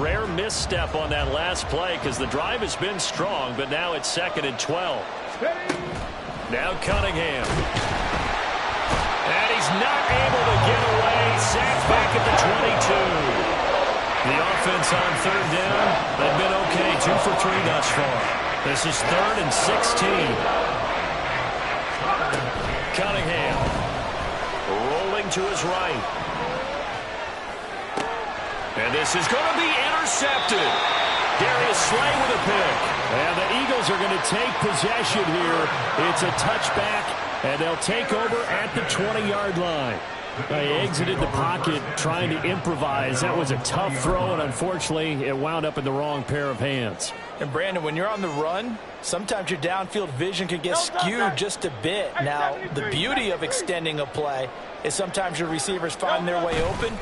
rare misstep on that last play because the drive has been strong, but now it's 2nd and 12. Now Cunningham. And he's not able to get away. Sacked back at the 22. The offense on 3rd down, they've been okay. 2 for 3 thus far. This is 3rd and 16. Cunningham rolling to his right. And this is going to be intercepted. Darius Slay with a pick. And the Eagles are going to take possession here. It's a touchback, and they'll take over at the 20-yard line. They exited the pocket trying to improvise. That was a tough throw, and unfortunately, it wound up in the wrong pair of hands. And, Brandon, when you're on the run, sometimes your downfield vision can get skewed just a bit. Now, the beauty of extending a play is sometimes your receivers find their way open,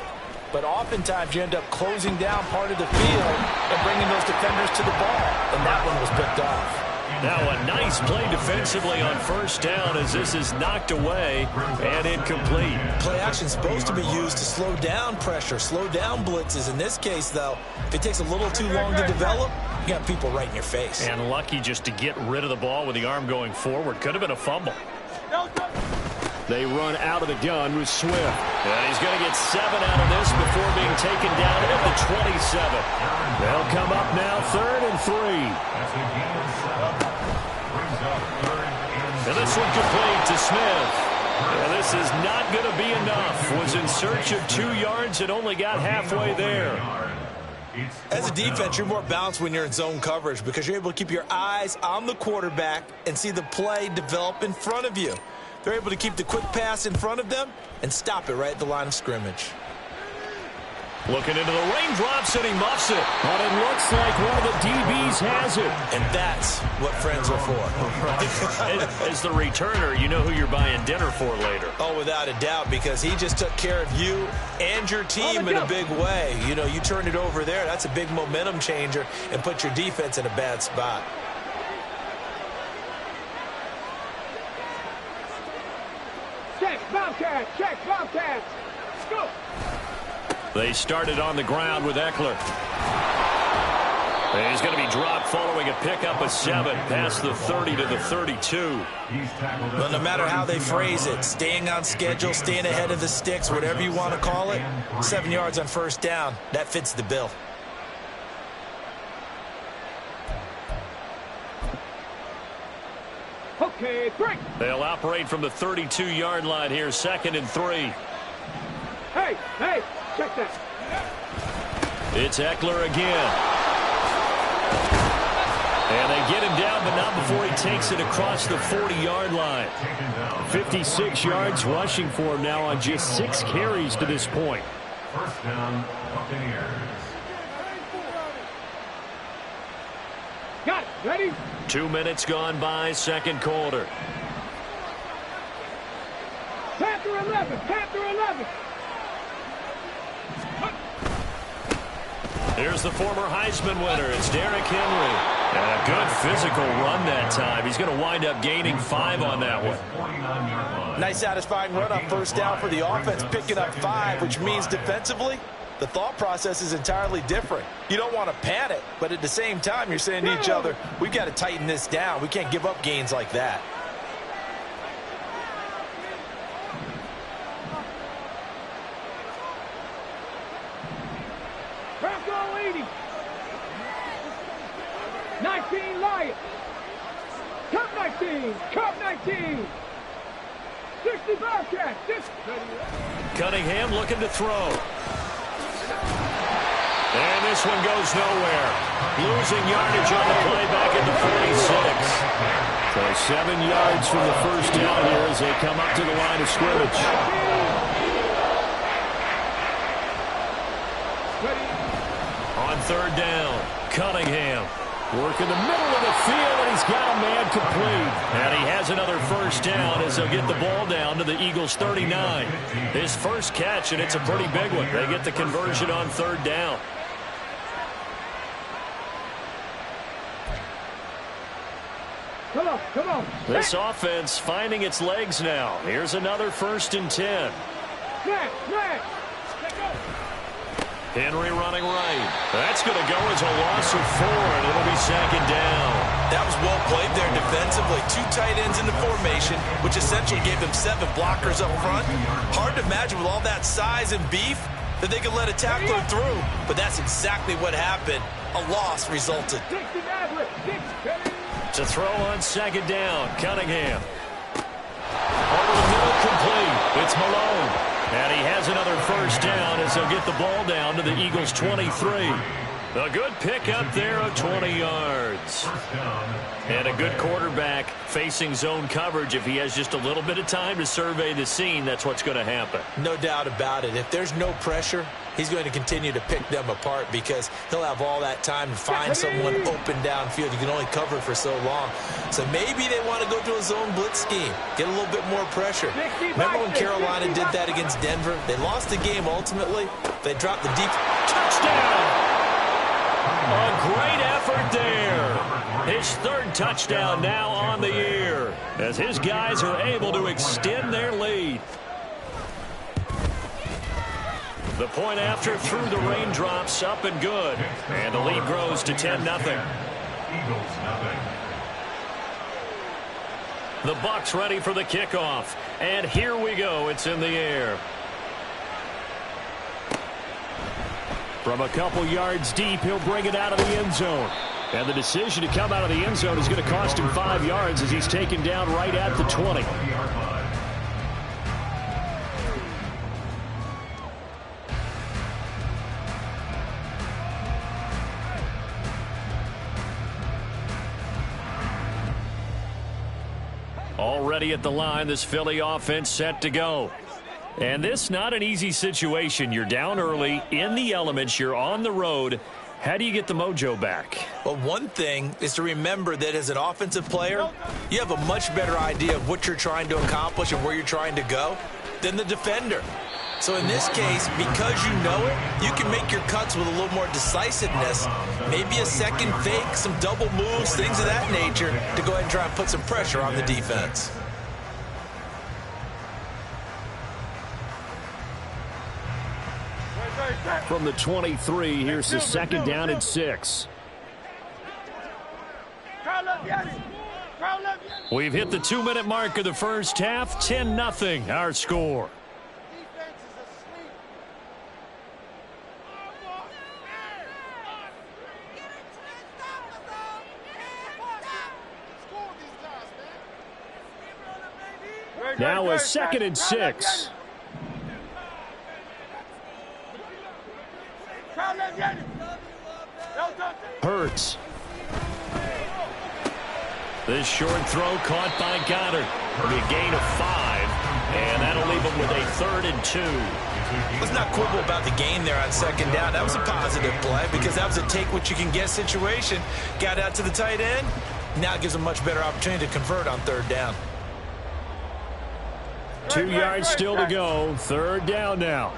but oftentimes you end up closing down part of the field and bringing those defenders to the ball, and that one was picked off. Now a nice play defensively on 1st down as this is knocked away and incomplete. Play action is supposed to be used to slow down pressure, slow down blitzes. In this case, though, if it takes a little too long to develop, you got people right in your face. And lucky just to get rid of the ball with the arm going forward. Could have been a fumble. They run out of the gun with Swift. And he's going to get 7 out of this before being taken down at the 27. They'll come up now 3rd and 3. And this one complete to Smith. And this is not going to be enough. Was in search of 2 yards and only got halfway there. As a defense, you're more balanced when you're in zone coverage because you're able to keep your eyes on the quarterback and see the play develop in front of you. They're able to keep the quick pass in front of them and stop it right at the line of scrimmage. Looking into the raindrops, and he muffs it. But it looks like one of the DBs has it. And that's what friends are for. As the returner, you know who you're buying dinner for later. Oh, without a doubt, because he just took care of you and your team in a big way. You know, you turned it over there. That's a big momentum changer and put your defense in a bad spot. Check, Bobcat! Check, Bobcat! Go! They started on the ground with Eckler. And he's going to be dropped following a pickup of 7 past the 30 to the 32. But no matter how they phrase it, staying on schedule, staying ahead of the sticks, whatever you want to call it, 7 yards on 1st down, that fits the bill. Okay, break. They'll operate from the 32-yard line here, 2nd and 3. Hey, check that. It's Eckler again. And they get him down, but not before he takes it across the 40-yard line. 56 yards rushing for him now on just 6 carries to this point. 1st down, Buccaneers. Got it. Ready? 2 minutes gone by, 2nd quarter. Panther 11. Panther 11. Here's the former Heisman winner. It's Derrick Henry. And a good physical run that time. He's going to wind up gaining 5 on that one. Nice satisfying run on 1st down for the offense, picking up 5, which means defensively, the thought process is entirely different. You don't want to panic, but at the same time, you're saying to each other, we've got to tighten this down. We can't give up gains like that. Bronco 80. 19 Lions. Cup 19. Cup 19. 60 Bobcats. Cunningham looking to throw. And this one goes nowhere. Losing yardage on the play back at the 46. So 7 yards from the 1st down here as they come up to the line of scrimmage. On 3rd down, Cunningham working the middle of the field, and he's got a man complete. And he has another 1st down as they'll get the ball down to the Eagles' 39. His first catch, and it's a pretty big one. They get the conversion on 3rd down. Come on. This offense finding its legs now. Here's another 1st and 10. Snap. Henry running right. That's going to go as a loss of 4, and it'll be second down. That was well played there defensively. 2 tight ends in the formation, which essentially gave them 7 blockers up front. Hard to imagine with all that size and beef that they could let a tackler through. But that's exactly what happened. A loss resulted. To throw on second down, Cunningham. Over the middle, complete. It's Malone. And he has another first down as they'll get the ball down to the Eagles' 23. A good pickup there of 20 yards. And a good quarterback facing zone coverage. If he has just a little bit of time to survey the scene, that's what's going to happen. No doubt about it. If there's no pressure, he's going to continue to pick them apart because he'll have all that time to find someone open downfield. You can only cover for so long. So maybe they want to go to a zone blitz scheme, get a little bit more pressure. Remember when Carolina did that against Denver? They lost the game ultimately. They dropped the deep touchdown. A great effort there. His 3rd touchdown now on the year as his guys are able to extend their lead. The point after through the raindrops, up and good. And the lead grows to 10-0. Eagles nothing. The Bucs ready for the kickoff. And here we go. It's in the air. From a couple yards deep, he'll bring it out of the end zone. And the decision to come out of the end zone is going to cost him 5 yards as he's taken down right at the 20. Already at the line, this Philly offense set to go. And this not an easy situation. You're down early, in the elements, you're on the road. How do you get the mojo back? Well, one thing is to remember that as an offensive player, you have a much better idea of what you're trying to accomplish and where you're trying to go than the defender. So in this case, because you know it, you can make your cuts with a little more decisiveness, maybe a second fake, some double moves, things of that nature, to go ahead and try and put some pressure on the defense. From the 23, here's the second down and 6. We've hit the 2-minute mark of the first half. 10-0, our score. Now a 2nd and 6. Hurts. This short throw caught by Goddard. It'll be a gain of 5, and that'll leave him with a 3rd and 2. Let's not quibble about the gain there on second down. That was a positive play because that was a take-what-you-can-get situation. Got out to the tight end. Now it gives him a much better opportunity to convert on 3rd down. 2 yards still to go. 3rd down now.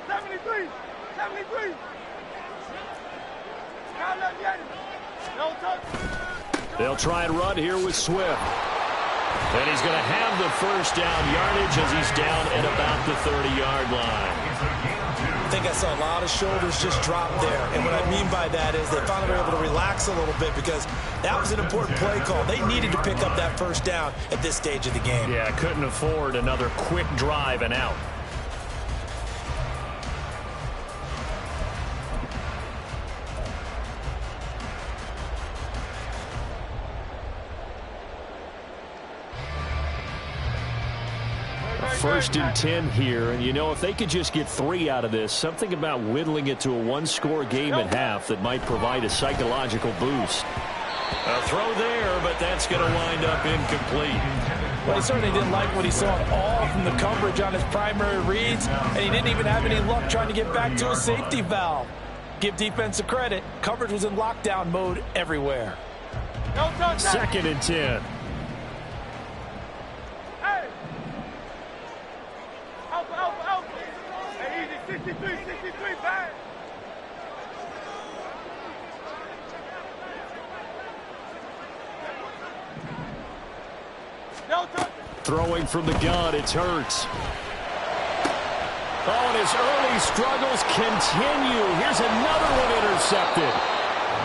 73. They'll try and run here with Swift. And he's going to have the first down yardage as he's down at about the 30-yard line. I think I saw a lot of shoulders just drop there. And what I mean by that is they finally were able to relax a little bit because that was an important play call. They needed to pick up that first down at this stage of the game. Yeah, couldn't afford another quick drive and out. First and 10 here, and you know, if they could just get 3 out of this, something about whittling it to a 1-score game at half that might provide a psychological boost. A throw there, but that's going to wind up incomplete. Well, he certainly didn't like what he saw at all from the coverage on his primary reads, and he didn't even have any luck trying to get back to a safety valve. Give defense a credit. Coverage was in lockdown mode everywhere. 2nd and 10. Hey, easy, 63, back. Throwing from the gun, it's Hurts. Oh, and his early struggles continue. Here's another one intercepted.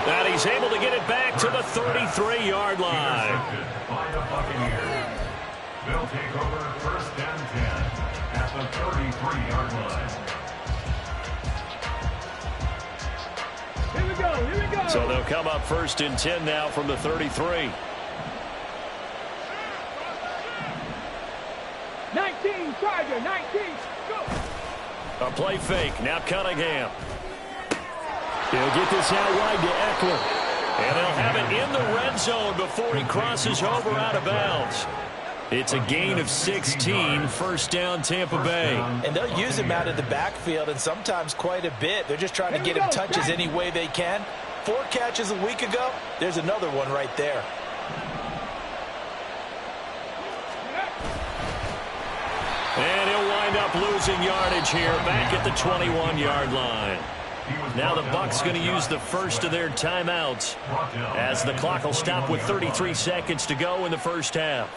And he's able to get it back to the 33-yard line. By the Buccaneers. They'll take over first and 10 at the 33-yard line. Here we go, here we go. So they'll come up first and 10 now from the 33. 19, Tiger, 19, go. A play fake. Now Cunningham. He'll get this out wide to Eckler. And they'll have it in the red zone before he crosses over out of bounds. It's a gain of 16, first down Tampa Bay. And they'll use him out of the backfield, and sometimes quite a bit. They're just trying to get him touches any way they can. 4 catches a week ago. There's another one right there. And he'll wind up losing yardage here back at the 21-yard line. Now the Bucs going to use the first of their timeouts as the clock will stop with 33 seconds to go in the first half.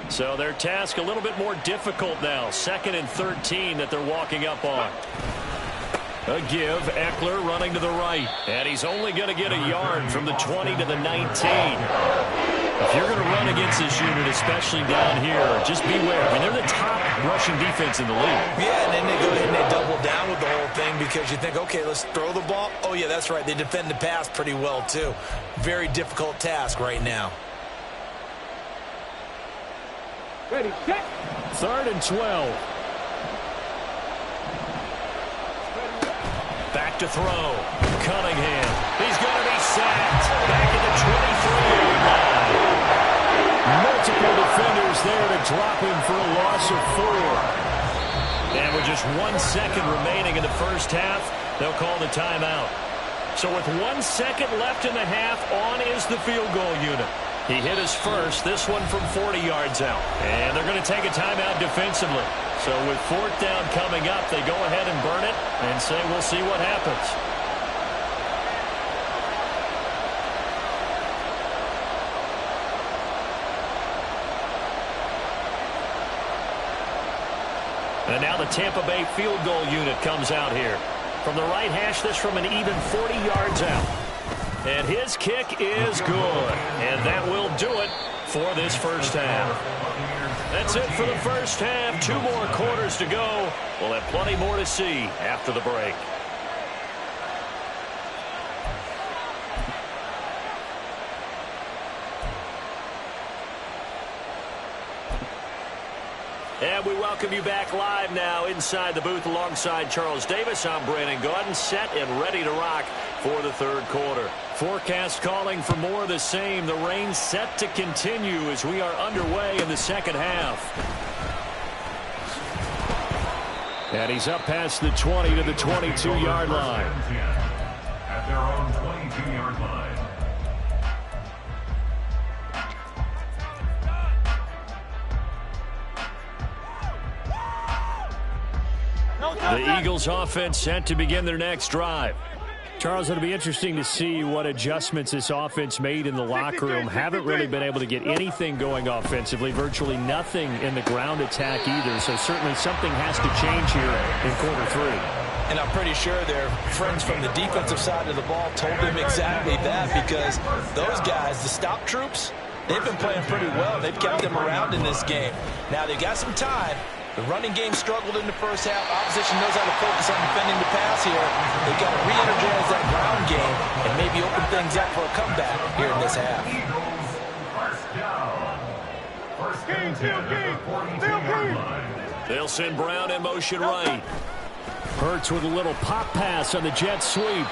So their task a little bit more difficult now. 2nd and 13 that they're walking up on. A give. Eckler running to the right. And he's only going to get a yard from the 20 to the 19. If you're going to run against this unit, especially down here, just beware. I mean, they're the top rushing defense in the league. Yeah, and then they go ahead and they double down with the whole thing because you think, okay, let's throw the ball. Oh, yeah, that's right. They defend the pass pretty well, too. Very difficult task right now. Ready, set. 3rd and 12. Back to throw. Cunningham. He's going to be sacked. Back at the 23-yard line. Multiple defenders there to drop him for a loss of 4. And with just 1 second remaining in the first half, they'll call the timeout. So with 1 second left in the half, on is the field goal unit. He hit his first, this one from 40 yards out. And they're going to take a timeout defensively. So with 4th down coming up, they go ahead and burn it and say we'll see what happens. And now the Tampa Bay field goal unit comes out here. From the right hash, this from an even 40 yards out. And his kick is good. And that will do it for this first half. That's it for the first half. 2 more quarters to go. We'll have plenty more to see after the break. And we welcome you back live now inside the booth alongside Charles Davis. I'm Brandon Gaudin, set and ready to rock for the 3rd quarter. Forecast calling for more of the same. The rain set to continue as we are underway in the 2nd half. And he's up past the 20 to the 22-yard line. At their own 22-yard line. The Eagles offense set to begin their next drive. Charles, it'll be interesting to see what adjustments this offense made in the locker room. Haven't really been able to get anything going offensively, virtually nothing in the ground attack either. So certainly something has to change here in quarter 3. And I'm pretty sure their friends from the defensive side of the ball told them exactly that, because those guys, the stop troops, they've been playing pretty well. They've kept them around in this game. Now they've got some time. The running game struggled in the first half. Opposition knows how to focus on defending the pass here. They've got to re-energize that ground game and maybe open things up for a comeback here in this half. They'll send Brown in motion right. Hurts with a little pop pass on the jet sweep.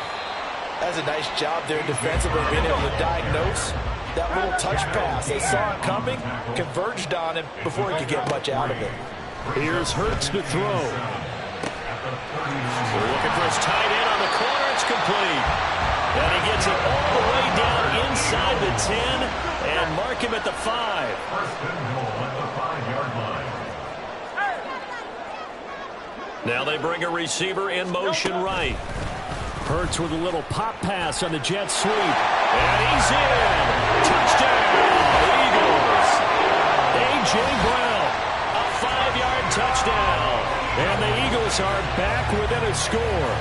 That's a nice job there defensively, being able to diagnose that little touch pass. They saw it coming, converged on him before he could get much out of it. Here's Hurts to throw. They're looking for his tight end on the corner. It's complete. And he gets it all the way down inside the 10 and mark him at the 5. First and goal at the 5-yard line. Now they bring a receiver in motion right. Hurts with a little pop pass on the jet sweep. And he's in. Touchdown, Eagles. A.J. Brown, a 5-yard touchdown. And the Eagles are back within a score.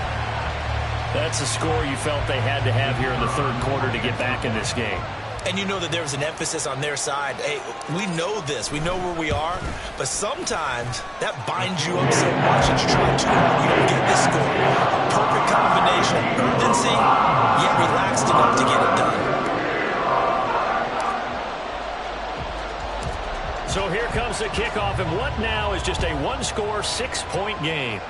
That's a score you felt they had to have here in the third quarter to get back in this game. And you know that there was an emphasis on their side. Hey, we know this. We know where we are. But sometimes that binds you up so much that you try too hard. You don't get this score. A perfect combination of urgency, yet relaxed enough to get it done. So here comes the kickoff, and what now is just a one-score, 6-point game.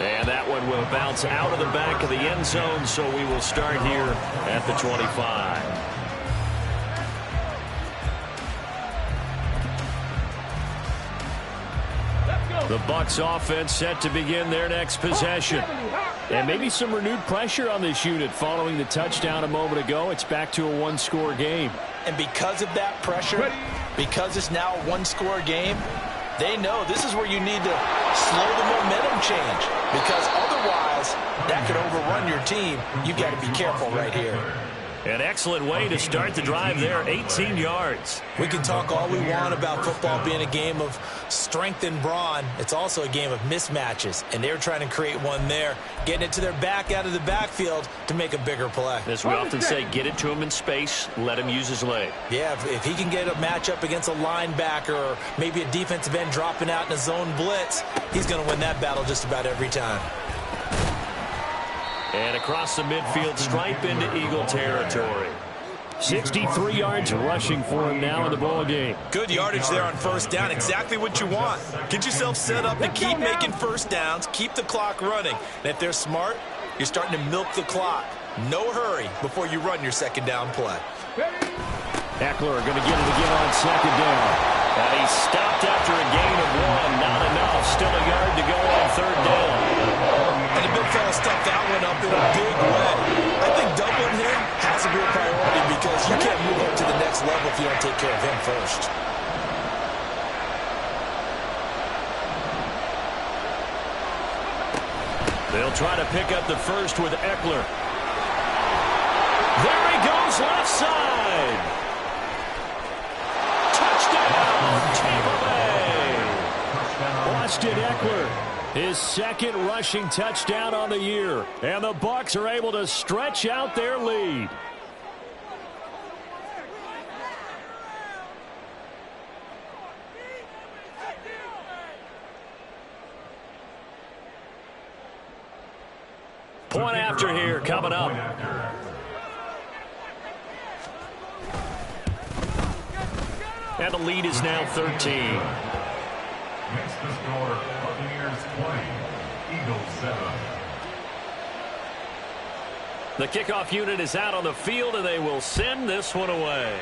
And that one will bounce out of the back of the end zone, so we will start here at the 25. The Bucs offense set to begin their next possession. And maybe some renewed pressure on this unit following the touchdown a moment ago. It's back to a one-score game. And because of that pressure, because it's now a one-score game, they know this is where you need to slow the momentum change, because otherwise that could overrun your team. You've got to be careful right here. An excellent way to start the drive there, 18 yards. We can talk all we want about football being a game of strength and brawn. It's also a game of mismatches, and they're trying to create one there, getting it to their back out of the backfield to make a bigger play. As we often say, get it to him in space, let him use his leg. Yeah, if he can get a matchup against a linebacker or maybe a defensive end dropping out in a zone blitz, he's going to win that battle just about every time. And across the midfield stripe into Eagle territory. 63 yards rushing for him now in the ball game. Good yardage there on first down. Exactly what you want. Get yourself set up to keep making first downs, keep the clock running. And if they're smart, you're starting to milk the clock. No hurry before you run your second down play. Eckler going to get it again on second down. And he stopped after a gain of 1. Not enough. Still a yard to go on third down. And the big fella stuck that one up in a big way. I think doubling him has to be a priority, because you can't move up to the next level if you don't take care of him first. They'll try to pick up the first with Eckler. There he goes, left side. Touchdown, Tampa Bay. Austin Eckler, his second rushing touchdown on the year. And the Bucs are able to stretch out their lead. Point after here coming up. And the lead is now 13. Makes the score Buccaneers 20, Eagles 7. The kickoff unit is out on the field, and they will send this one away.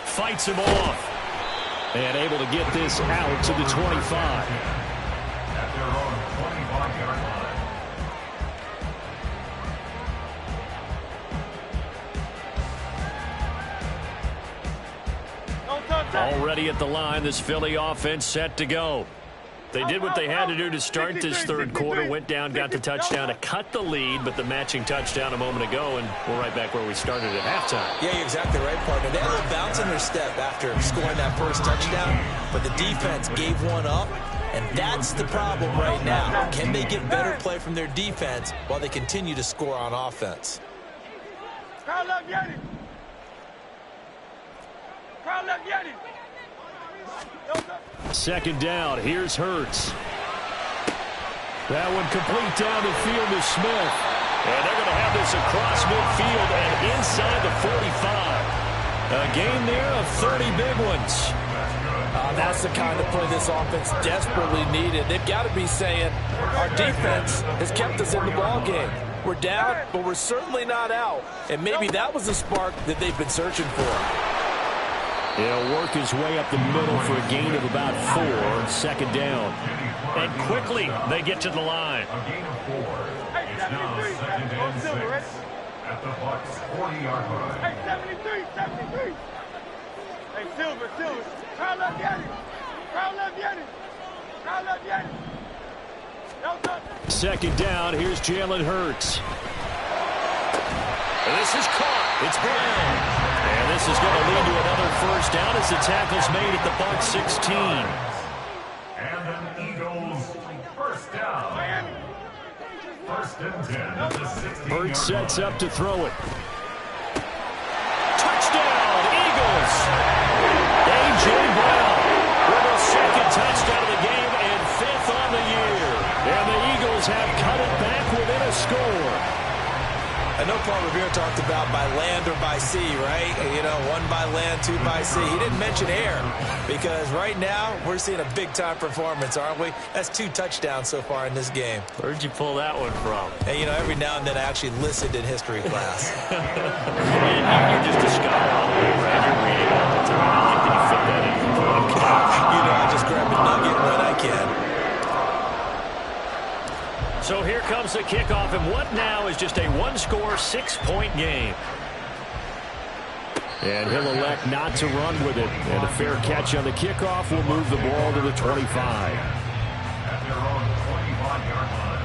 Fights him off. And able to get this out to the 25. At their own 25-yard line. Already at the line, this Philly offense set to go. They did what they had to do to start this third quarter, went down, got the touchdown to cut the lead, but the matching touchdown a moment ago, and we're right back where we started at halftime. Yeah, you're exactly right, partner. They had a little bounce in their step after scoring that first touchdown, but the defense gave one up, and that's the problem right now. Can they get better play from their defense while they continue to score on offense? Carl up, Yeti. Carl up, Yeti. Second down, here's Hurts. That one complete down the field to Smith. And they're going to have this across midfield and inside the 45. A gain there of 30 big ones. That's the kind of play this offense desperately needed. They've got to be saying, our defense has kept us in the ball game. We're down, but we're certainly not out. And maybe that was the spark that they've been searching for. He'll work his way up the middle for a gain of about 4, second down. And quickly, they get to the line. A gain of 4. It's now second and 6 at the Bucs 40-yard line. Hey, 73, 73. Hey, Silver. Crowd left Yanni. Crowd left Yanni. Crowd left Yanni. Second down, here's Jalen Hurts. This is caught. It's Brown. And this is going to lead to another first down as the tackle's made at the Bucs 16. And an Eagles first down. First and 10 at the 16. Hurts sets up to throw it. Touchdown, Eagles. A.J. Brown with a second touchdown of the game and fifth on the year. And the Eagles have cut it back within a score. I know Paul Revere talked about by land or by sea, right? You know, one by land, two by sea. He didn't mention air because right now we're seeing a big-time performance, aren't we? That's 2 touchdowns so far in this game. Where'd you pull that one from? And, you know, every now and then I actually listened in history class. You're just a scholar, Brad. You're reading all the time. I like that you fit that into the podcast. You know, I just grab a nugget when I can. So here comes the kickoff, and what now is just a one-score, 6-point game. And he'll elect not to run with it. And a fair catch on the kickoff will move the ball to the 25. At their own 25-yard line.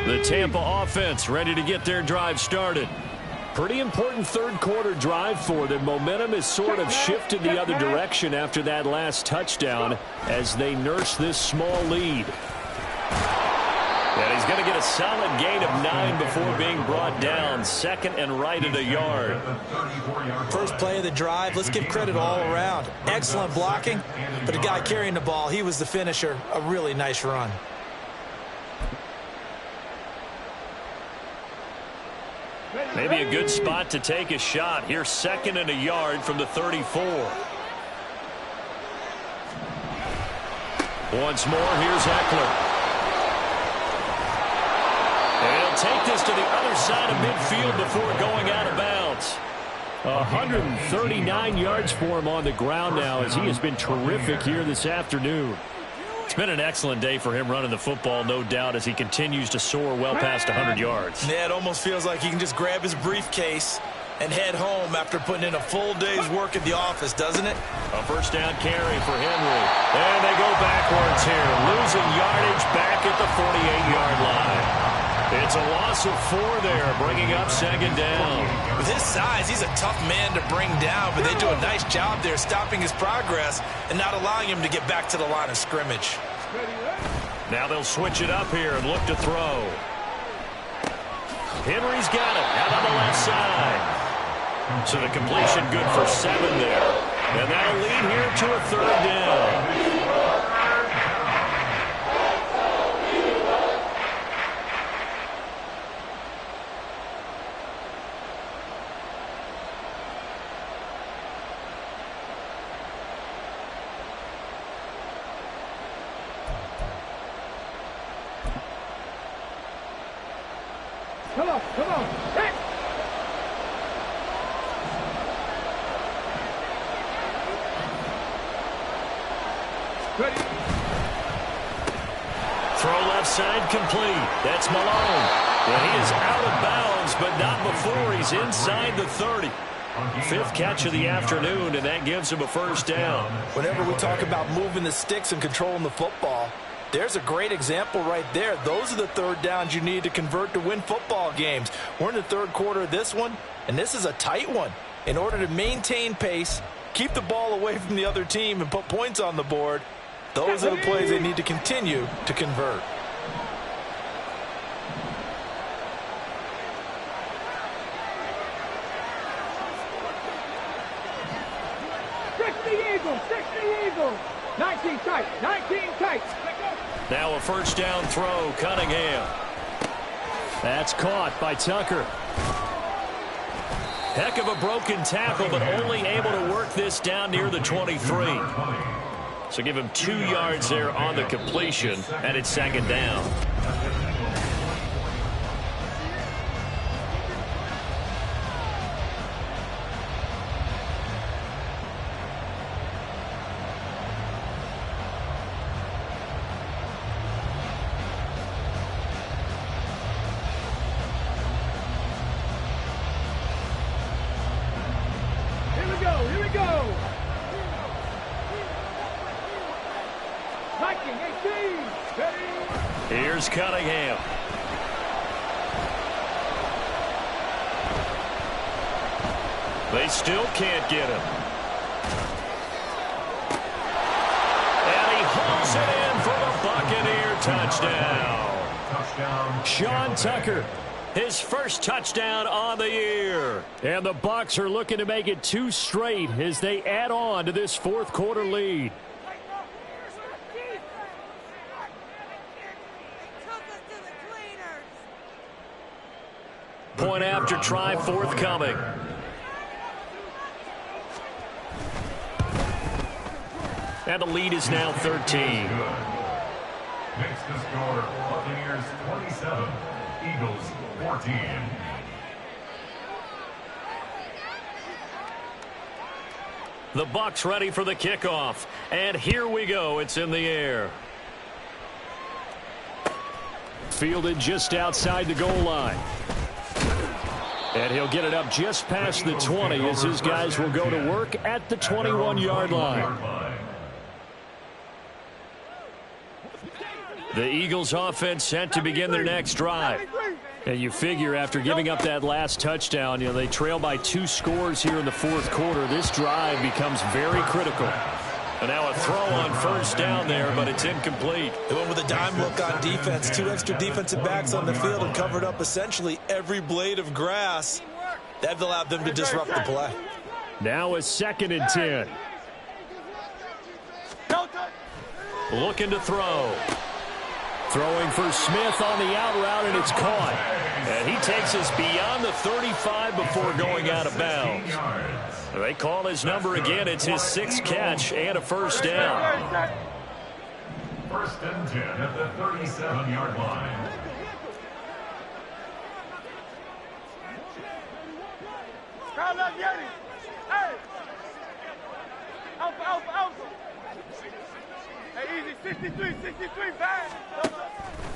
The Tampa offense ready to get their drive started. Pretty important third-quarter drive for them. Momentum has sort of shifted the other direction after that last touchdown as they nurse this small lead. And he's going to get a solid gain of 9 before being brought down. Second and right at a yard. First play of the drive. Let's give credit all around. Excellent blocking, but the guy carrying the ball, he was the finisher. A really nice run. Maybe a good spot to take a shot. Here's second and a yard from the 34. Once more, here's Eckler. And he'll take this to the other side of midfield before going out of bounds. 139 yards for him on the ground now as he has been terrific here this afternoon. It's been an excellent day for him running the football, no doubt, as he continues to soar well past 100 yards. Yeah, it almost feels like he can just grab his briefcase and head home after putting in a full day's work at the office, doesn't it? A first down carry for Henry. And they go backwards here, losing yardage back at the 48-yard line. It's a loss of 4 there, bringing up second down. With his size, he's a tough man to bring down, but they do a nice job there stopping his progress and not allowing him to get back to the line of scrimmage. Now they'll switch it up here and look to throw. Henry's got it out on the left side. So the completion good for 7 there. And that'll lead here to a 3rd down. Come on, come on. Hey! Ready? Throw left side complete. That's Malone. And he is out of bounds, but not before he's inside the 30. 5th catch of the afternoon, and that gives him a 1st down. Whenever we talk about moving the sticks and controlling the football, there's a great example right there. Those are the 3rd downs you need to convert to win football games. We're in the 3rd quarter of this one, and this is a tight one. In order to maintain pace, keep the ball away from the other team, and put points on the board, those are the plays they need to continue to convert. Six the Eagles. 19 tight, 19 tight. Now a 1st down throw, Cunningham. That's caught by Tucker. Heck of a broken tackle, but only able to work this down near the 23. So give him 2 yards there on the completion, and it's 2nd down. Here we go. 19, 18. Ready? Here's Cunningham. They still can't get him. And he hauls it in for the Buccaneer touchdown. Sean Tucker, his 1st touchdown on the year. And the Bucs are looking to make it 2 straight as they add on to this 4th quarter lead. Point after try forthcoming. And the lead is now 13. Makes the score Buccaneers 27, Eagles 14. The Bucs ready for the kickoff. And here we go. It's in the air. Fielded just outside the goal line. And he'll get it up just past the 20 as his guys will go to work at the 21-yard line. The Eagles offense set to begin their next drive. And you figure after giving up that last touchdown, they trail by 2 scores here in the 4th quarter. This drive becomes very critical. And now a throw on 1st down there, but it's incomplete. They went with a dime look on defense. 2 extra defensive backs on the field and covered up essentially every blade of grass. That allowed them to disrupt the play. Now a 2nd and 10. Looking to throw. Throwing for Smith on the out route, and it's caught. And he takes us beyond the 35 before going out of bounds. They call his number again. It's his 6th catch and a 1st down. 1st and 10 at the 37-yard line. Hey! Alpha. Hey, easy. 63, bang.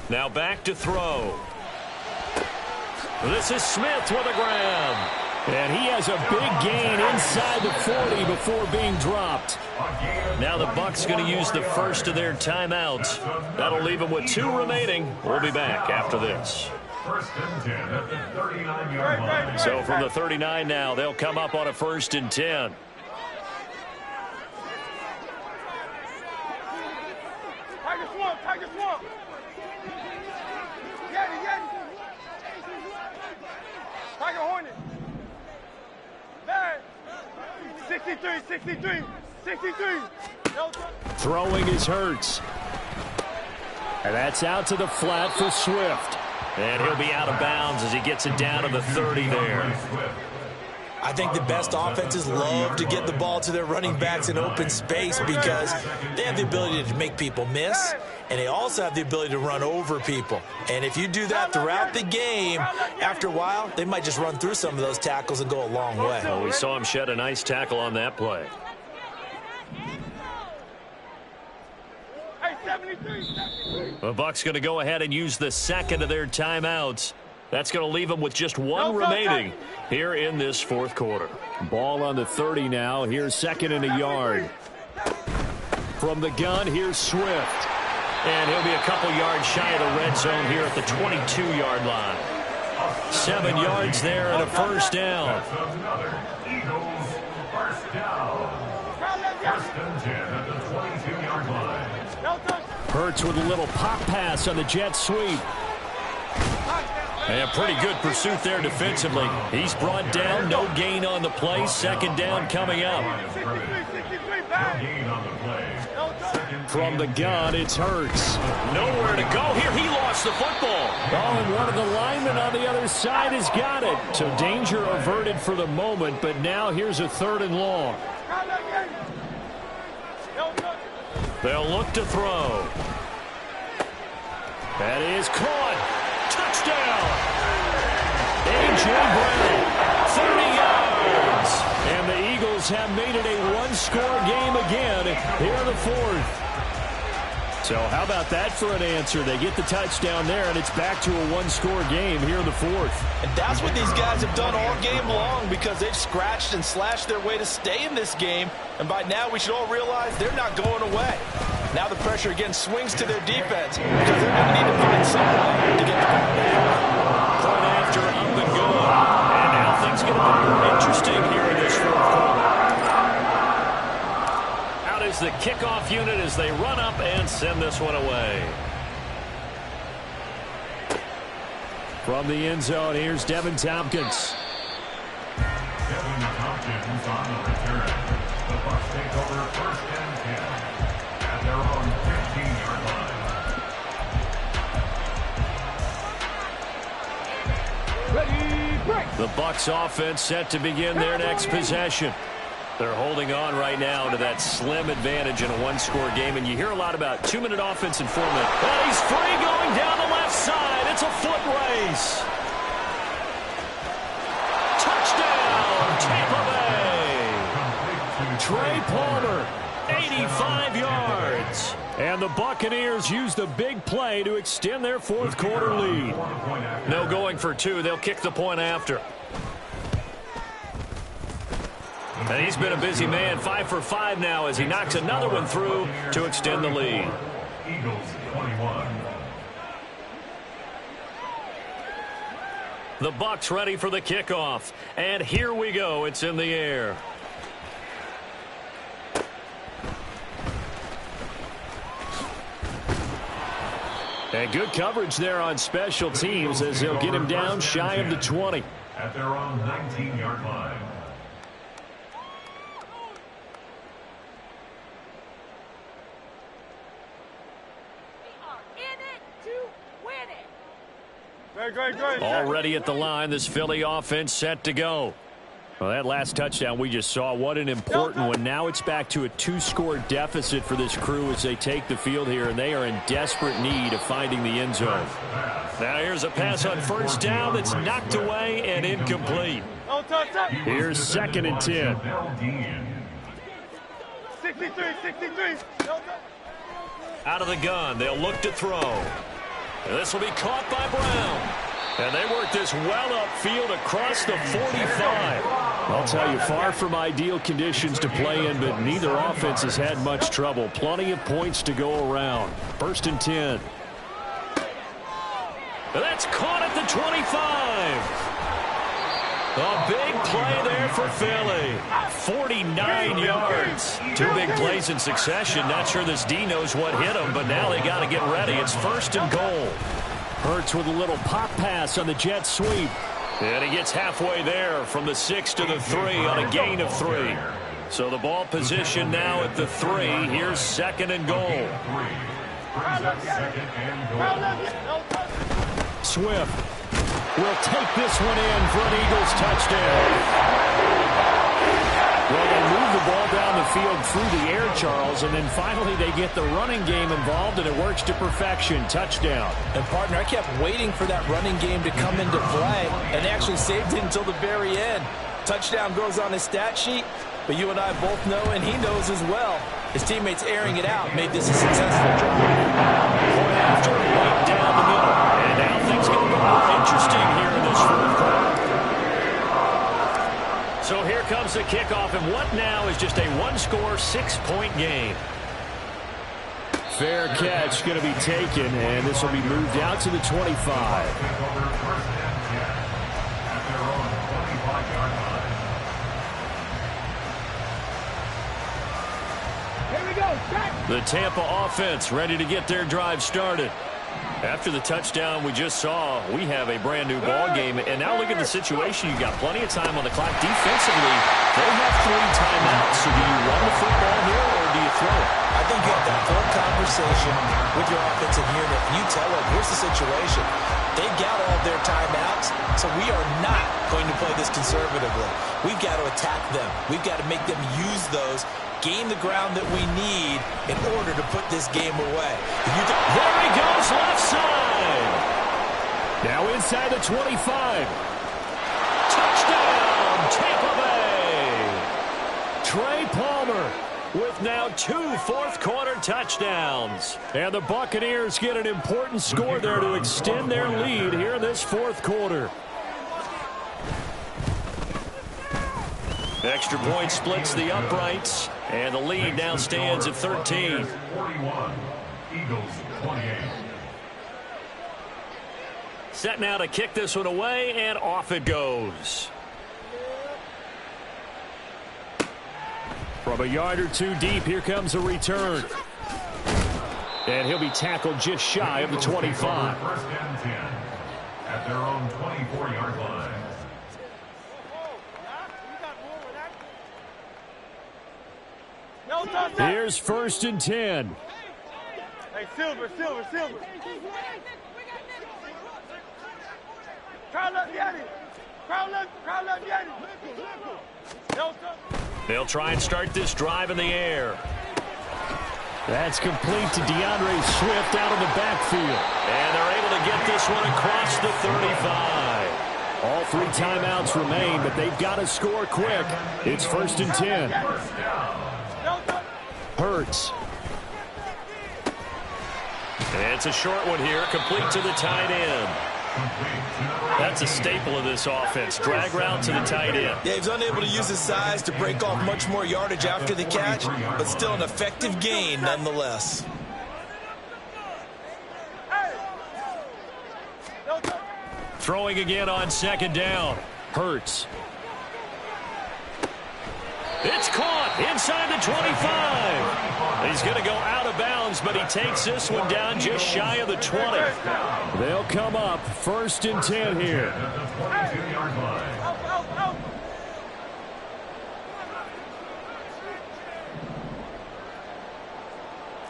Now back to throw. This is Smith with a grab. And he has a big gain inside the 40 before being dropped. Now the Bucs going to use the 1st of their timeouts. That'll leave them with 2 remaining. We'll be back after this. 1st and 10 at the 39-yard line. So from the 39 now, they'll come up on a 1st and 10. Tiger swamp. 63, 63, 63. Throwing is Hurts. And that's out to the flat for Swift. And he'll be out of bounds as he gets it down to the 30 there. I think the best offenses love to get the ball to their running backs in open space because they have the ability to make people miss, and they also have the ability to run over people. And if you do that throughout the game, after a while, they might just run through some of those tackles and go a long way. Well, we saw him shed a nice tackle on that play. The Bucs going to go ahead and use the second of their timeouts. That's going to leave them with just one remaining here in this fourth quarter. Ball on the 30 now. Here's second and a yard. From the gun, here's Swift. And he'll be a couple yards shy of the red zone here at the 22-yard line. 7 yards there and a first down. That's another Eagles first down. First and 10 at the 22-yard line. Hurts with a little pop pass on the jet sweep. And pretty good pursuit there defensively. He's brought down, no gain on the play. Second down coming up. From the gun, it's Hurts. Nowhere to go here. He lost the football. Oh, and one of the linemen on the other side has got it. So danger averted for the moment, but now here's a 3rd and long. They'll look to throw. That is caught. Touchdown. A.J. Brown, 30 yards. And the Eagles have made it a one-score game again here in the fourth. So how about that for an answer? They get the touchdown there, and it's back to a one-score game here in the fourth. And that's what these guys have done all game long because they've scratched and slashed their way to stay in this game. And by now, we should all realize they're not going away. Now the pressure again swings to their defense because they're going to need to find some way to get the ball back. Point after up and good. And now things get a bit more interesting here in this fourth quarter. Out is the kickoff unit as they run up and send this one away. From the end zone, here's Devin Tompkins. Devin Tompkins on the return. The Bucs take over first and 10 at their own 15-yard line. Ready, break. The Bucs offense set to begin their next possession. They're holding on right now to that slim advantage in a one-score game, and you hear a lot about 2-minute offense and 4-minute. And he's free going down the left side. It's a foot race. Touchdown, Tampa Bay. Trey Palmer, 85 yards. And the Buccaneers use the big play to extend their fourth quarter lead. No going for 2. They'll kick the point after. And he's been a busy man, 5 for 5 now as he knocks another one through to extend the lead. Eagles 21. The Bucs ready for the kickoff. And here we go. It's in the air. And good coverage there on special teams as they'll get him down shy of the 20. At their own 19-yard line. Great. Already at the line, this Philly offense set to go. Well, that last touchdown we just saw, what an important one. Now it's back to a 2-score deficit for this crew as they take the field here, and they are in desperate need of finding the end zone. Now here's a pass on first down that's knocked away and incomplete. Here's second and 10. 63. Out of the gun, they'll look to throw. And this will be caught by Brown. And they work this well upfield across the 45. I'll tell you, far from ideal conditions to play in, but neither offense has had much trouble. Plenty of points to go around. First and 10. And that's caught at the 25. A big play there for Philly. 49 yards. 2 big plays in succession. Not sure this D knows what hit him, but now they got to get ready. It's first and goal. Hurts with a little pop pass on the jet sweep. And he gets halfway there from the 6 to the 3 on a gain of 3. So the ball position now at the 3. Here's second and goal. Swift will take this one in for an Eagles touchdown. Well, they move the ball down the field through the air, Charles, and then finally they get the running game involved, and it works to perfection. Touchdown. And, partner, I kept waiting for that running game to come into play, and they actually saved it until the very end. Touchdown goes on his stat sheet, but you and I both know, and he knows as well, his teammates airing it out made this a successful drive. Point after, right down the middle. And now things going to get more interesting here in this fourth quarter. So here comes the kickoff, and what now is just a one-score, 6-point game. Fair catch going to be taken, and this will be moved out to the 25. The Tampa offense ready to get their drive started. After the touchdown we just saw, we have a brand new ball game. And now look at the situation. You got plenty of time on the clock. Defensively, they have 3 timeouts. So do you run the football here or do you throw it? I think you have that full conversation with your offensive unit. You tell them, here's the situation. They got all their timeouts, so we are not going to play this conservatively. We've got to attack them. We've got to make them use those, gain the ground that we need in order to put this game away. There he goes, left side. Now inside the 25. Touchdown, Tampa Bay. Trey Palmer with now 2 fourth-quarter touchdowns. And the Buccaneers get an important score there to extend their lead here in this fourth quarter. Extra point splits the uprights, and the lead now stands at 13. 41, Eagles 28. Set now to kick this one away, and off it goes. From a yard or 2 deep, here comes a return. And he'll be tackled just shy of the 25. First and 10 at their own 24-yard line. Here's first and 10. Hey, Silver. Crowd up, Yanni. Crowd up, Yanni. They'll try and start this drive in the air. That's complete to DeAndre Swift out of the backfield. And they're able to get this one across the 35. All 3 timeouts remain, but they've got to score quick. It's first and 10. Hurts. And it's a short one here, complete to the tight end. That's a staple of this offense. Drag route to the tight end. Yeah, he's unable to use his size to break off much more yardage after the catch, but still an effective gain nonetheless. Throwing again on second down. Hurts. It's caught inside the 25. He's going to go out of bounds, but he takes this one down just shy of the 20. They'll come up first and 10 here.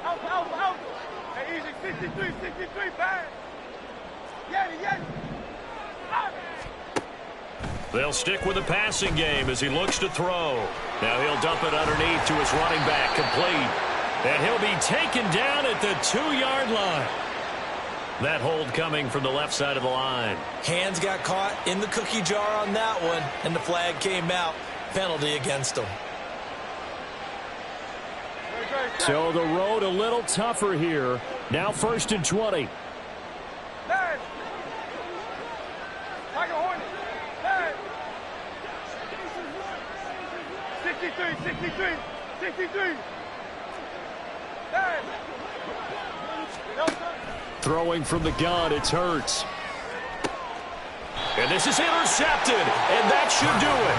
Out. Hey, easy, 63, bang. Yanni. They'll stick with the passing game as he looks to throw. Now he'll dump it underneath to his running back, complete. And he'll be taken down at the 2-yard line. That hold coming from the left side of the line. Hands got caught in the cookie jar on that one, and the flag came out. Penalty against him. So the road a little tougher here. Now first and 20. Like a hornet. 63. Throwing from the gun, it's Hurts. And this is intercepted, and that should do it.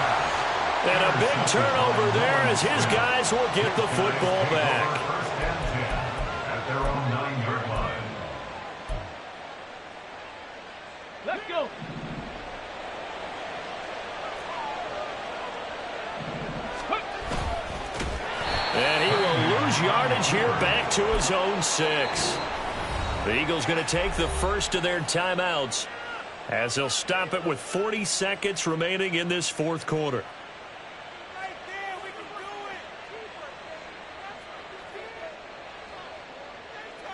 And a big turnover there as his guys will get the football back. First and 10 at their own 9-yard line. Let's go. gains yardage here back to his own 6. The Eagles going to take the first of their timeouts as they'll stop it with 40 seconds remaining in this fourth quarter.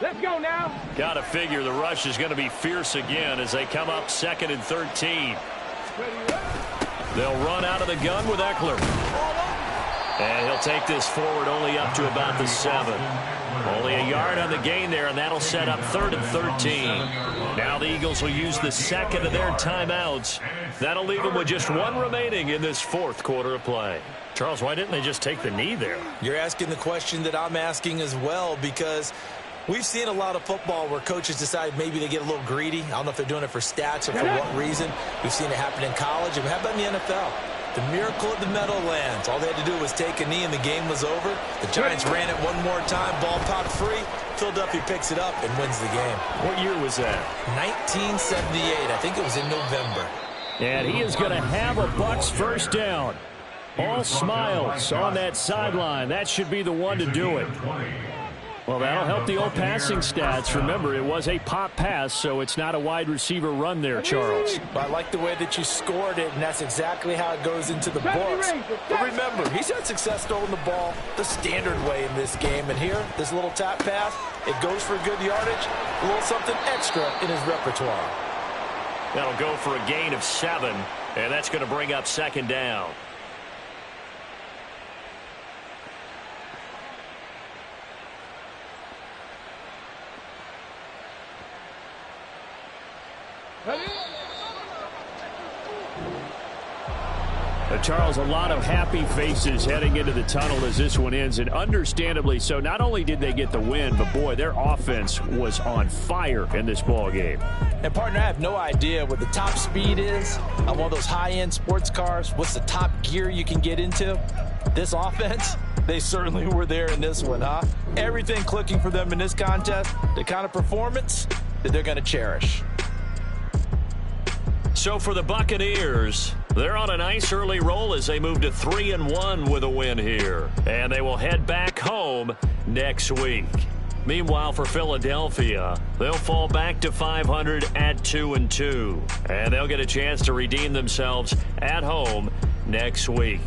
Let's go now. Got to figure the rush is going to be fierce again as they come up 2nd and 13. They'll run out of the gun with Eckler. And he'll take this forward only up to about the 7. Only a yard on the gain there, and that'll set up 3rd and 13. Now the Eagles will use the second of their timeouts. That'll leave them with just 1 remaining in this fourth quarter of play. Charles, why didn't they just take the knee there? You're asking the question that I'm asking as well, because we've seen a lot of football where coaches decide maybe they get a little greedy. I don't know if they're doing it for stats or for what reason. We've seen it happen in college, and how about in the NFL? The miracle of the Meadowlands. All they had to do was take a knee and the game was over. The Giants ran it one more time. Ball popped free. Philadelphia picks it up and wins the game. What year was that? 1978. I think it was in November. And he is going to have a Bucs first down. All smiles on that sideline. That should be the one to do it. Well, that'll help the old passing stats. Remember, it was a pop pass, so it's not a wide receiver run there, Charles. But I like the way that you scored it, and that's exactly how it goes into the books. But remember, he's had success throwing the ball the standard way in this game. And here, this little tap pass, it goes for good yardage, a little something extra in his repertoire. That'll go for a gain of 7, and that's going to bring up 2nd down. Charles, a lot of happy faces heading into the tunnel as this one ends, and understandably so. Not only did they get the win, but boy, their offense was on fire in this ball game. And partner, I have no idea what the top speed is on one of those high-end sports cars. What's the top gear you can get into? This offense, they certainly were there in this one, huh? Everything clicking for them in this contest, the kind of performance that they're going to cherish. So for the Buccaneers, they're on a nice early roll as they move to 3-1 with a win here. And they will head back home next week. Meanwhile, for Philadelphia, they'll fall back to 500 at 2-2. And they'll get a chance to redeem themselves at home next week.